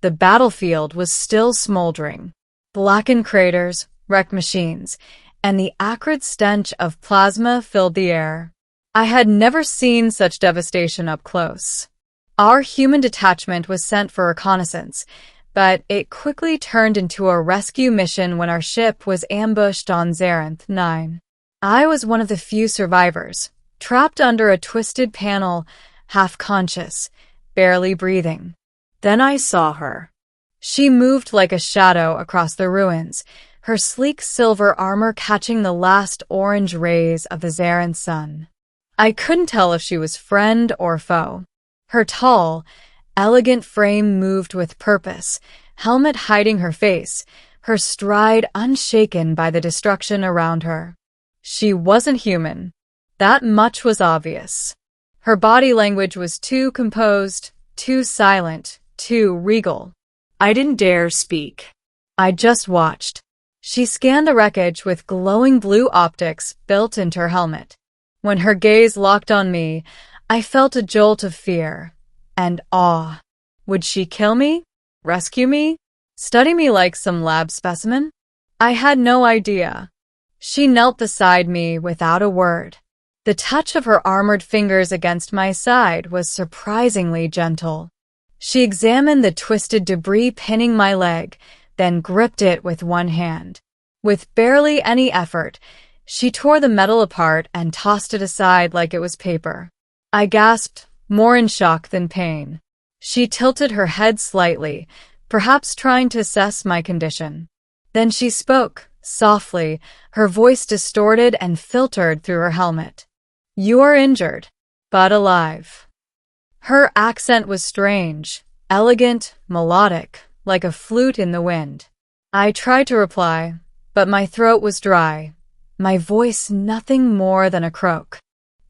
The battlefield was still smoldering. Blackened craters, wrecked machines, and the acrid stench of plasma filled the air. I had never seen such devastation up close. Our human detachment was sent for reconnaissance, but it quickly turned into a rescue mission when our ship was ambushed on Xaranth 9. I was one of the few survivors, trapped under a twisted panel, half-conscious, barely breathing. Then I saw her. She moved like a shadow across the ruins, her sleek silver armor catching the last orange rays of the Xaranth sun. I couldn't tell if she was friend or foe. Her tall, elegant frame moved with purpose, helmet hiding her face, her stride unshaken by the destruction around her. She wasn't human. That much was obvious. Her body language was too composed, too silent, too regal. I didn't dare speak. I just watched. She scanned the wreckage with glowing blue optics built into her helmet. When her gaze locked on me, I felt a jolt of fear and awe. Would she kill me? Rescue me? Study me like some lab specimen? I had no idea. She knelt beside me without a word. The touch of her armored fingers against my side was surprisingly gentle. She examined the twisted debris pinning my leg, then gripped it with one hand. With barely any effort, she tore the metal apart and tossed it aside like it was paper. I gasped, more in shock than pain. She tilted her head slightly, perhaps trying to assess my condition. Then she spoke, softly, her voice distorted and filtered through her helmet. "You are injured, but alive." Her accent was strange, elegant, melodic, like a flute in the wind. I tried to reply, but my throat was dry, my voice nothing more than a croak.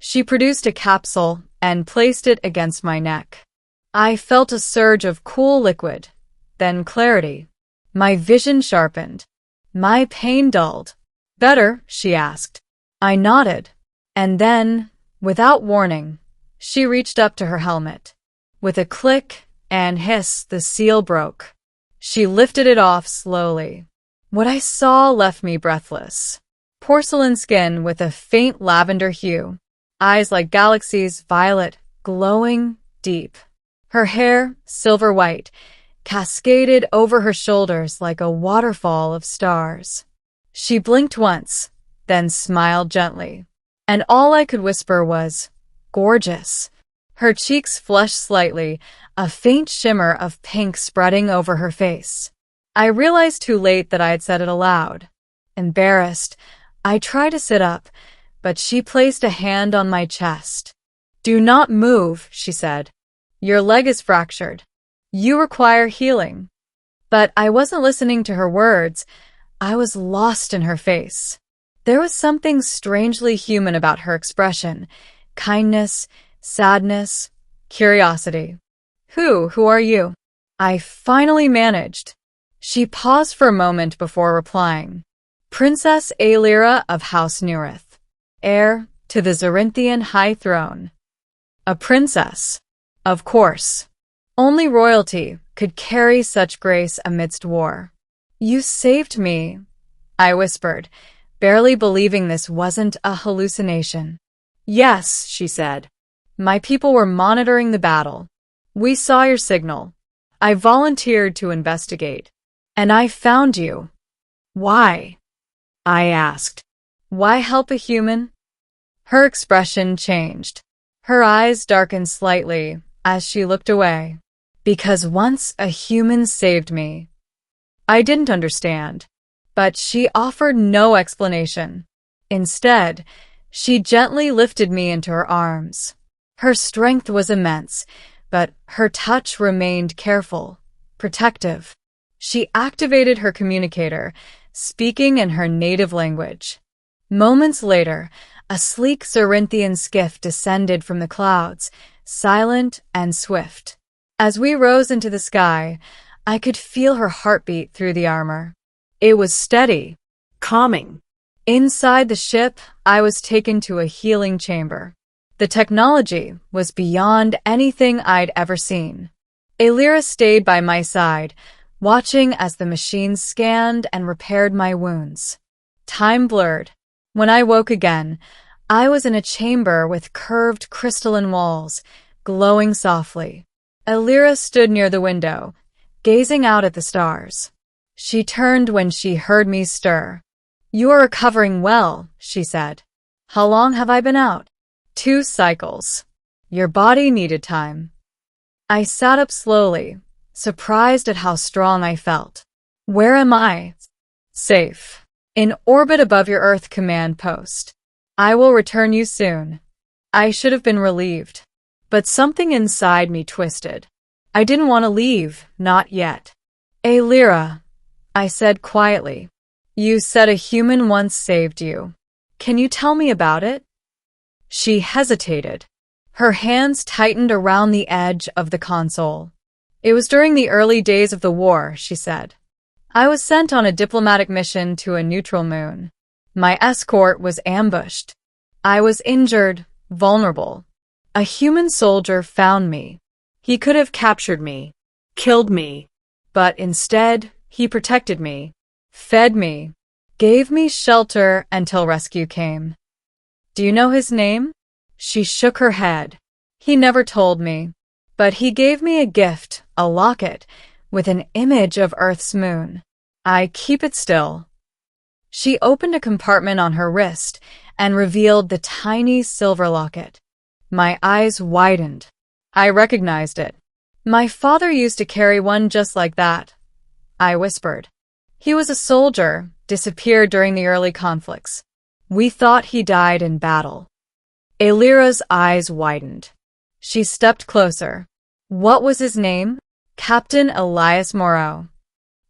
She produced a capsule and placed it against my neck. I felt a surge of cool liquid, then clarity. My vision sharpened. My pain dulled. "Better?" she asked. I nodded, and then, without warning, she reached up to her helmet. With a click and hiss, the seal broke. She lifted it off slowly. What I saw left me breathless. Porcelain skin with a faint lavender hue, eyes like galaxies, violet, glowing, deep. Her hair, silver white, cascaded over her shoulders like a waterfall of stars. She blinked once, then smiled gently, and all I could whisper was, "Gorgeous." Her cheeks flushed slightly, a faint shimmer of pink spreading over her face. I realized too late that I had said it aloud. Embarrassed, I tried to sit up, but she placed a hand on my chest. "Do not move," she said. "Your leg is fractured. You require healing." But I wasn't listening to her words. I was lost in her face. There was something strangely human about her expression. Kindness, sadness, curiosity. Who are you?" I finally managed. She paused for a moment before replying. "Princess Aelira of House Neurith, heir to the Xarinthian high throne." A princess. Of course. Only royalty could carry such grace amidst war. "You saved me," I whispered, barely believing this wasn't a hallucination. "Yes," she said. "My people were monitoring the battle. We saw your signal. I volunteered to investigate. And I found you." "Why?" I asked. "Why help a human?" Her expression changed. Her eyes darkened slightly as she looked away. "Because once a human saved me." I didn't understand, but she offered no explanation. Instead, she gently lifted me into her arms. Her strength was immense, but her touch remained careful, protective. She activated her communicator, speaking in her native language. Moments later, a sleek Xarinthian skiff descended from the clouds, silent and swift. As we rose into the sky, I could feel her heartbeat through the armor. It was steady, calming. Inside the ship, I was taken to a healing chamber. The technology was beyond anything I'd ever seen. Alira stayed by my side, watching as the machines scanned and repaired my wounds. Time blurred. When I woke again, I was in a chamber with curved crystalline walls, glowing softly. Alira stood near the window, gazing out at the stars. She turned when she heard me stir. "You are recovering well," she said. "How long have I been out?" "2 cycles. Your body needed time." I sat up slowly, surprised at how strong I felt. "Where am I?" "Safe. In orbit above your Earth command post. I will return you soon." I should have been relieved, but something inside me twisted. I didn't want to leave, not yet. "Alira," I said quietly, "you said a human once saved you. Can you tell me about it?" She hesitated. Her hands tightened around the edge of the console. "It was during the early days of the war," she said. "I was sent on a diplomatic mission to a neutral moon. My escort was ambushed. I was injured, vulnerable. A human soldier found me. He could have captured me, killed me, but instead, he protected me, fed me, gave me shelter until rescue came." "Do you know his name?" She shook her head. "He never told me, but he gave me a gift, a locket, with an image of Earth's moon. I keep it still." She opened a compartment on her wrist and revealed the tiny silver locket. My eyes widened. I recognized it. "My father used to carry one just like that," I whispered. "He was a soldier, disappeared during the early conflicts. We thought he died in battle." Alira's eyes widened. She stepped closer. "What was his name?" "Captain Elias Moreau."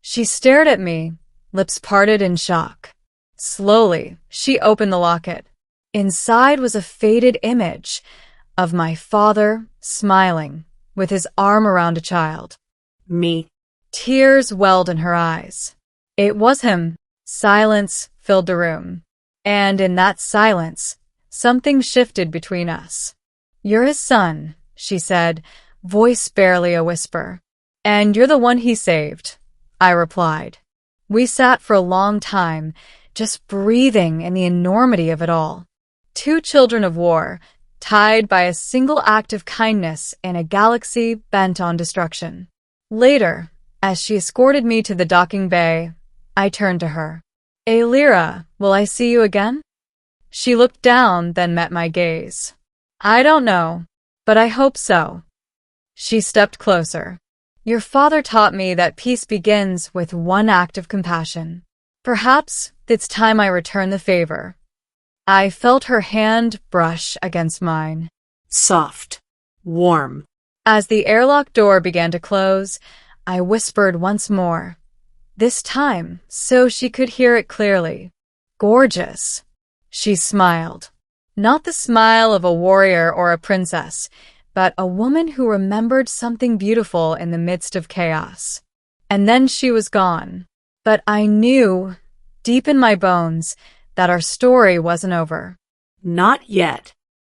She stared at me, lips parted in shock. Slowly, she opened the locket. Inside was a faded image of my father, smiling, with his arm around a child. Me. Tears welled in her eyes. It was him. Silence filled the room. And in that silence, something shifted between us. "You're his son," she said, voice barely a whisper. "And you're the one he saved," I replied. We sat for a long time, just breathing in the enormity of it all. 2 children of war, tied by a single act of kindness in a galaxy bent on destruction. Later, as she escorted me to the docking bay, I turned to her. "Alira, will I see you again?" She looked down, then met my gaze. "I don't know, but I hope so." She stepped closer. "Your father taught me that peace begins with one act of compassion. Perhaps it's time I return the favor." I felt her hand brush against mine. Soft. Warm. As the airlock door began to close, I whispered once more, this time so she could hear it clearly. "Gorgeous." She smiled. Not the smile of a warrior or a princess, but a woman who remembered something beautiful in the midst of chaos. And then she was gone. But I knew, deep in my bones, that our story wasn't over. Not yet.